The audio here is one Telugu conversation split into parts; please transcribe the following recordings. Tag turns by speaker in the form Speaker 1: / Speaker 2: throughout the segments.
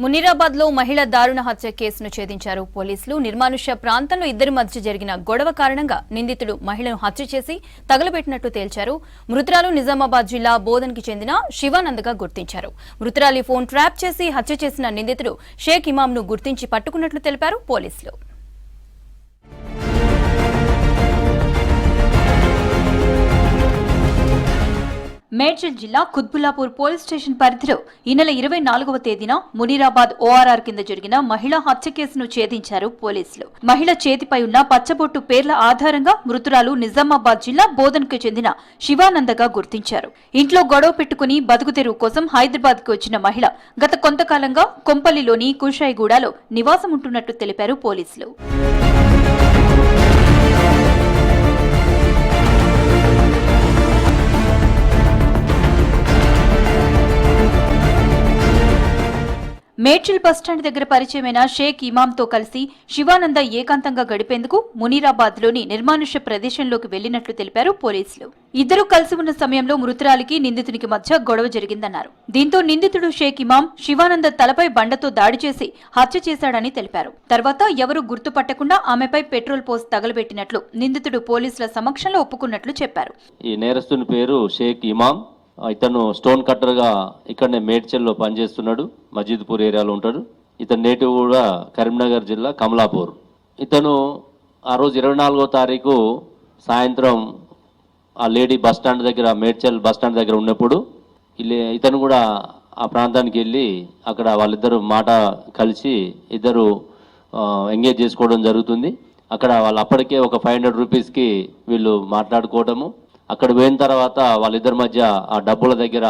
Speaker 1: మునీరాబాద్ లో మహిళ దారుణ హత్య కేసును ఛేదించారు పోలీసులు. నిర్మానుష్య ప్రాంతంలో ఇద్దరి మధ్య జరిగిన గొడవ కారణంగా నిందితుడు మహిళను హత్య చేసి తగలబెట్టినట్టు తేల్చారు. మృతురాలు నిజామాబాద్ జిల్లా బోధన్కి చెందిన శివానందగా గుర్తించారు. మృతురాలి ఫోన్ ట్రాప్ చేసి హత్య చేసిన నిందితుడు షేక్ ఇమాంను గుర్తించి పట్టుకున్నట్లు తెలిపారు పోలీసులు. మేడ్చల్ జిల్లా కుత్బుల్లాపూర్ పోలీస్ స్టేషన్ పరిధిలో ఈ నెల 24వ తేదీన మునీరాబాద్ ఓఆర్ఆర్ కింద జరిగిన మహిళా హత్య కేసును ఛేదించారు పోలీసులు. మహిళ చేతిపై ఉన్న పచ్చబొట్టు పేర్ల ఆధారంగా మృతురాలు నిజామాబాద్ జిల్లా బోధన్కు చెందిన శివానందగా గుర్తించారు. ఇంట్లో గొడవ పెట్టుకుని బతుకుతెరువు కోసం హైదరాబాద్ కు వచ్చిన మహిళ గత కొంతకాలంగా కొంపల్లిలోని కుషాయిగూడలో నివాసం ఉంటున్నట్టు తెలిపారు పోలీసులు. మేడ్చల్ బస్టాండ్ దగ్గర పరిచయమైన షేక్ ఇమాంతో కలిసి శివానంద ఏకాంతంగా గడిపేందుకు మునీరాబాద్ లోని నిర్మానుష్య ప్రదేశంలోకి వెళ్లినట్లు తెలిపారు పోలీసులు. ఇద్దరు కలిసి ఉన్న సమయంలో మృతురాలికి నిందితునికి మధ్య గొడవ జరిగిందన్నారు. దీంతో నిందితుడు షేక్ ఇమాం శివానంద తలపై బండతో దాడి చేసి హత్య చేశాడని తెలిపారు. తర్వాత ఎవరూ గుర్తుపట్టకుండా ఆమెపై పెట్రోల్ పోసి తగలబెట్టినట్లు నిందితుడు పోలీసుల సమక్షంలో ఒప్పుకున్నట్లు చెప్పారు.
Speaker 2: ఈ నేరస్తుని పేరు షేక్ ఇమాం. ఇతను స్టోన్ కట్టర్గా ఇక్కడనే మేడ్చల్లో పనిచేస్తున్నాడు. మజీద్పూర్ ఏరియాలో ఉంటాడు. ఇతను నేటివ్ కూడా కరీంనగర్ జిల్లా కమలాపూర్. ఇతను ఆ రోజు 24వ తారీఖు సాయంత్రం ఆ లేడీ బస్టాండ్ దగ్గర, మేడ్చల్ బస్టాండ్ దగ్గర ఉన్నప్పుడు ఇతను కూడా ఆ ప్రాంతానికి వెళ్ళి అక్కడ వాళ్ళిద్దరు మాట కలిసి ఇద్దరు ఎంగేజ్ చేసుకోవడం జరుగుతుంది. అక్కడ వాళ్ళు అప్పటికే ఒక 500 రూపీస్కి వీళ్ళు మాట్లాడుకోవడము. అక్కడ పోయిన తర్వాత వాళ్ళిద్దరి మధ్య ఆ డబ్బుల దగ్గర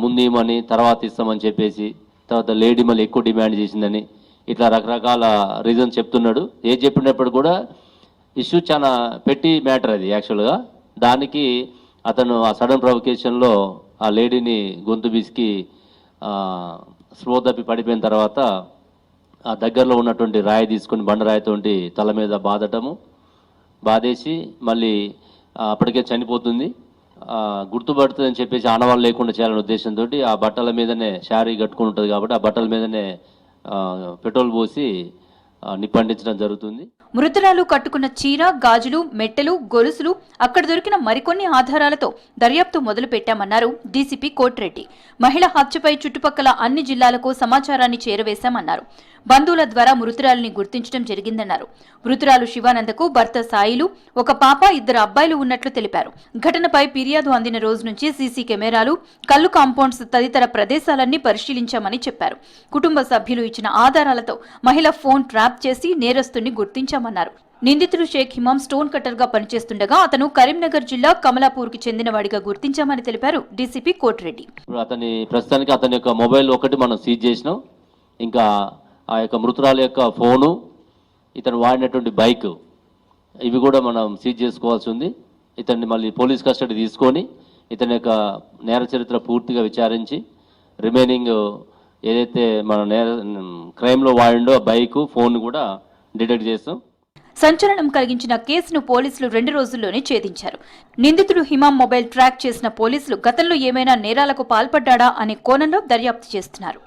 Speaker 2: ముందు ఇవ్వమని, తర్వాత ఇస్తామని చెప్పేసి, తర్వాత లేడీ మళ్ళీ ఎక్కువ డిమాండ్ చేసిందని ఇట్లా రకరకాల రీజన్స్ చెప్తున్నాడు. ఏది చెప్పినప్పుడు కూడా ఇష్యూ చాలా పెట్టి మ్యాటర్ అది యాక్చువల్గా. దానికి అతను ఆ సడన్ ప్రొవకేషన్లో ఆ లేడీని గొంతు బిసికి స్లో తప్పి పడిపోయిన తర్వాత ఆ దగ్గరలో ఉన్నటువంటి రాయి తీసుకొని బండరాయితోటి తల మీద బాధేసి మళ్ళీ అప్పటికే చనిపోతుంది. గుర్తుపడుతుందని చెప్పేసి ఆనవాళ్ళు లేకుండా చేయాలనే ఉద్దేశంతో ఆ బట్టల మీదనే శారీ కట్టుకుని ఉంటుంది కాబట్టి ఆ బట్టల మీదనే పెట్రోల్ పోసి నిప్పండించడం జరుగుతుంది.
Speaker 1: మృతురాలు కట్టుకున్న చీర, గాజులు, మెట్టెలు, గొలుసులు, అక్కడ దొరికిన మరికొన్ని ఆధారాలతో దర్యాప్తు మొదలు పెట్టామన్నారు డీసీపీ కోటిరెడ్డి. మహిళ హత్యపై చుట్టుపక్కల అన్ని జిల్లాలకు సమాచారాన్ని చేరవేశామన్నారు. బంధువుల ద్వారా మృతురాలిని గుర్తించడం జరిగిందన్నారు. మృతురాలు శివానందకు భర్త సాయిలు, ఒక పాప, 2 అబ్బాయిలు ఉన్నట్లు తెలిపారు. ఘటనపై ఫిర్యాదు అందిన రోజు నుంచి సీసీ కెమెరాలు, కల్లు కాంపౌండ్స్ తదితర ప్రదేశాలన్నీ పరిశీలించామని చెప్పారు. కుటుంబ సభ్యులు ఇచ్చిన ఆధారాలతో మహిళ ఫోన్ ట్రాప్ చేసి నేరస్తుని గుర్తించామన్నారు. నిందితుడు షేక్ ఇమాం స్టోన్ కట్టర్ గా పనిచేస్తుండగా అతను కరీంనగర్ జిల్లా కమలాపూర్ కి చెందినవాడిగా గుర్తించామని తెలిపారు డీసీపీ కోటిరెడ్డి.
Speaker 2: ప్రస్తుతానికి అతని యొక్క మొబైల్ ఒకటి మనం సీజ్ చేసినాం. ఇంకా ఆ యొక్క మృతురాల యొక్క ఫోను, ఇతను వాడినటువంటి బైక్, ఇవి కూడా మనం సీజ్ చేసుకోవాల్సి ఉంది. ఇతన్ని మళ్ళీ పోలీస్ కస్టడీ తీసుకొని ఇతని యొక్క నేర చరిత్ర పూర్తిగా విచారించి రిమైనింగ్ ఏదైతే మన క్రైమ్లో వాడిండో ఆ బైక్, ఫోన్ కూడా డిటెక్ట్ చేస్తాం.
Speaker 1: సంచలనం కలిగించిన కేసును పోలీసులు 2 రోజుల్లోనే ఛేదించారు. నిందితుడు హిమాం మొబైల్ ట్రాక్ చేసిన పోలీసులు గతంలో ఏమైనా నేరాలకు పాల్పడ్డాడా అనే కోణంలో దర్యాప్తు చేస్తున్నారు.